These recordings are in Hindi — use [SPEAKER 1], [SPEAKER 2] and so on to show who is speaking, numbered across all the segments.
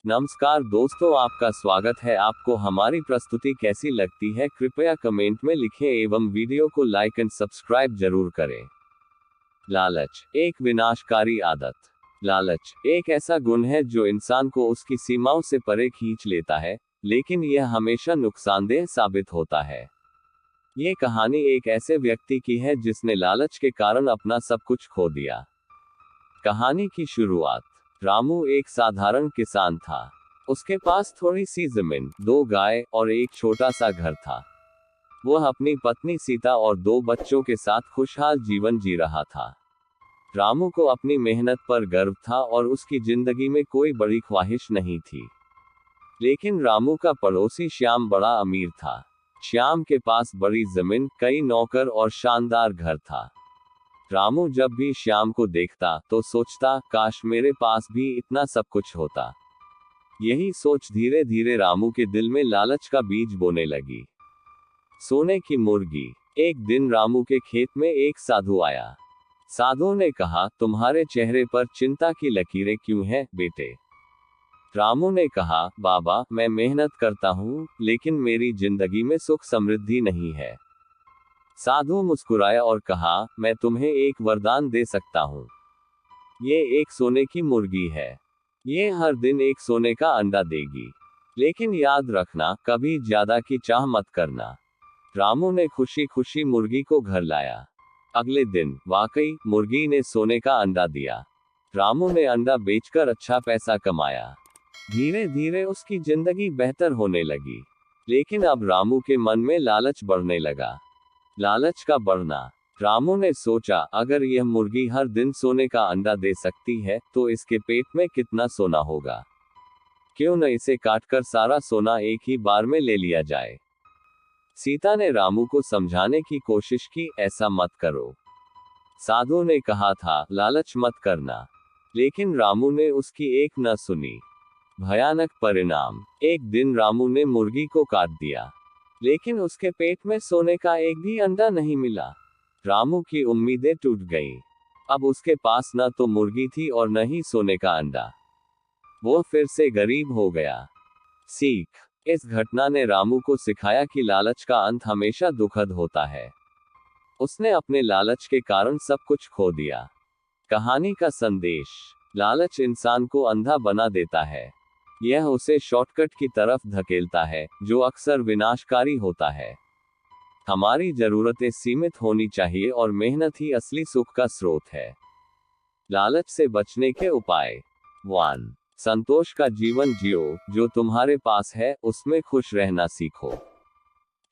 [SPEAKER 1] नमस्कार दोस्तों, आपका स्वागत है। आपको हमारी प्रस्तुति कैसी लगती है कृपया कमेंट में लिखें एवं वीडियो को लाइक एंड सब्सक्राइब जरूर करें। लालच एक विनाशकारी आदत। लालच एक ऐसा गुण है जो इंसान को उसकी सीमाओं से परे खींच लेता है, लेकिन यह हमेशा नुकसानदेह साबित होता है। ये कहानी एक ऐसे व्यक्ति की है जिसने लालच के कारण अपना सब कुछ खो दिया। कहानी की शुरुआत। रामू एक साधारण किसान था। उसके पास थोड़ी सी जमीन, 2 गाय और एक छोटा सा घर था। वह अपनी पत्नी सीता और 2 बच्चों के साथ खुशहाल जीवन जी रहा था। रामू को अपनी मेहनत पर गर्व था और उसकी जिंदगी में कोई बड़ी ख्वाहिश नहीं थी। लेकिन रामू का पड़ोसी श्याम बड़ा अमीर था। श्याम के पास बड़ी जमीन, कई नौकर और शानदार घर था। रामू जब भी श्याम को देखता तो सोचता, काश मेरे पास भी इतना सब कुछ होता। यही सोच धीरे धीरे रामू के दिल में लालच का बीज बोने लगी। सोने की मुर्गी। एक दिन रामू के खेत में एक साधु आया। साधु ने कहा, तुम्हारे चेहरे पर चिंता की लकीरें क्यों हैं, बेटे? रामू ने कहा, बाबा, मैं मेहनत करता हूँ, लेकिन मेरी जिंदगी में सुख समृद्धि नहीं है। साधु मुस्कुराया और कहा, मैं तुम्हें एक वरदान दे सकता हूँ। ये एक सोने की मुर्गी है। ये हर दिन एक सोने का अंडा देगी। लेकिन याद रखना, कभी ज्यादा की चाह मत करना। रामू ने खुशी खुशी मुर्गी को घर लाया। अगले दिन वाकई मुर्गी ने सोने का अंडा दिया। रामू ने अंडा बेचकर अच्छा पैसा कमाया। धीरे धीरे उसकी जिंदगी बेहतर होने लगी। लेकिन अब रामू के मन में लालच बढ़ने लगा। लालच का बढ़ना। रामू ने सोचा, अगर यह मुर्गी हर दिन सोने का अंडा दे सकती है, तो इसके पेट में कितना सोना होगा। क्यों न इसे काटकर सारा सोना एक ही बार में ले लिया जाए। सीता ने रामू को समझाने की कोशिश की, ऐसा मत करो। साधु ने कहा था, लालच मत करना। लेकिन रामू ने उसकी एक न सुनी। भयानक परिणाम। एक दिन रामू ने मुर्गी को काट दिया, लेकिन उसके पेट में सोने का एक भी अंडा नहीं मिला। रामू की उम्मीदें टूट गईं। अब उसके पास न तो मुर्गी थी और न ही सोने का अंडा। वो फिर से गरीब हो गया। सीख। इस घटना ने रामू को सिखाया कि लालच का अंत हमेशा दुखद होता है। उसने अपने लालच के कारण सब कुछ खो दिया। कहानी का संदेश। लालच इंसान को अंधा बना देता है। यह उसे शॉर्टकट की तरफ धकेलता है, जो अक्सर विनाशकारी होता है। हमारी जरूरतें सीमित होनी चाहिए और मेहनत ही असली सुख का स्रोत है। लालच से बचने के उपाय। 1. संतोष का जीवन जियो। जो तुम्हारे पास है, उसमें खुश रहना सीखो।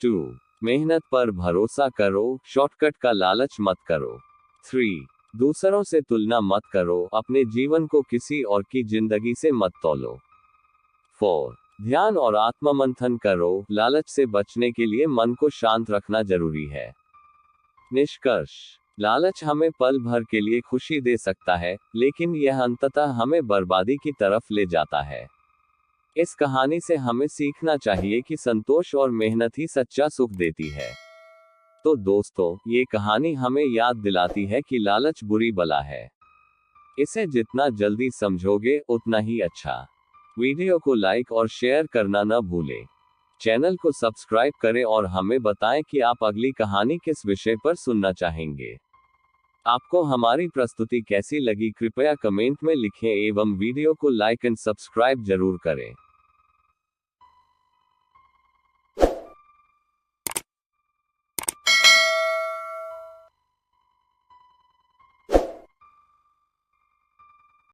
[SPEAKER 1] 2. मेहनत पर भरोसा करो, शॉर्टकट का लालच मत करो। 3. दूसरों से तुलना मत करो, अपने जीवन को किसी और की जिंदगी से मत तौलो। 4. ध्यान और आत्ममंथन करो। लालच से बचने के लिए मन को शांत रखना जरूरी है। निष्कर्ष। लालच हमें पल भर के लिए खुशी दे सकता है, लेकिन यह अंततः हमें बर्बादी की तरफ ले जाता है। इस कहानी से हमें सीखना चाहिए कि संतोष और मेहनत ही सच्चा सुख देती है। तो दोस्तों, ये कहानी हमें याद दिलाती है कि लालच बुरी बला है। इसे जितना जल्दी समझोगे, उतना ही अच्छा। वीडियो को लाइक और शेयर करना न भूलें। चैनल को सब्सक्राइब करें और हमें बताएं कि आप अगली कहानी किस विषय पर सुनना चाहेंगे। आपको हमारी प्रस्तुति कैसी लगी कृपया कमेंट में लिखें एवं वीडियो को लाइक एंड सब्सक्राइब जरूर करें।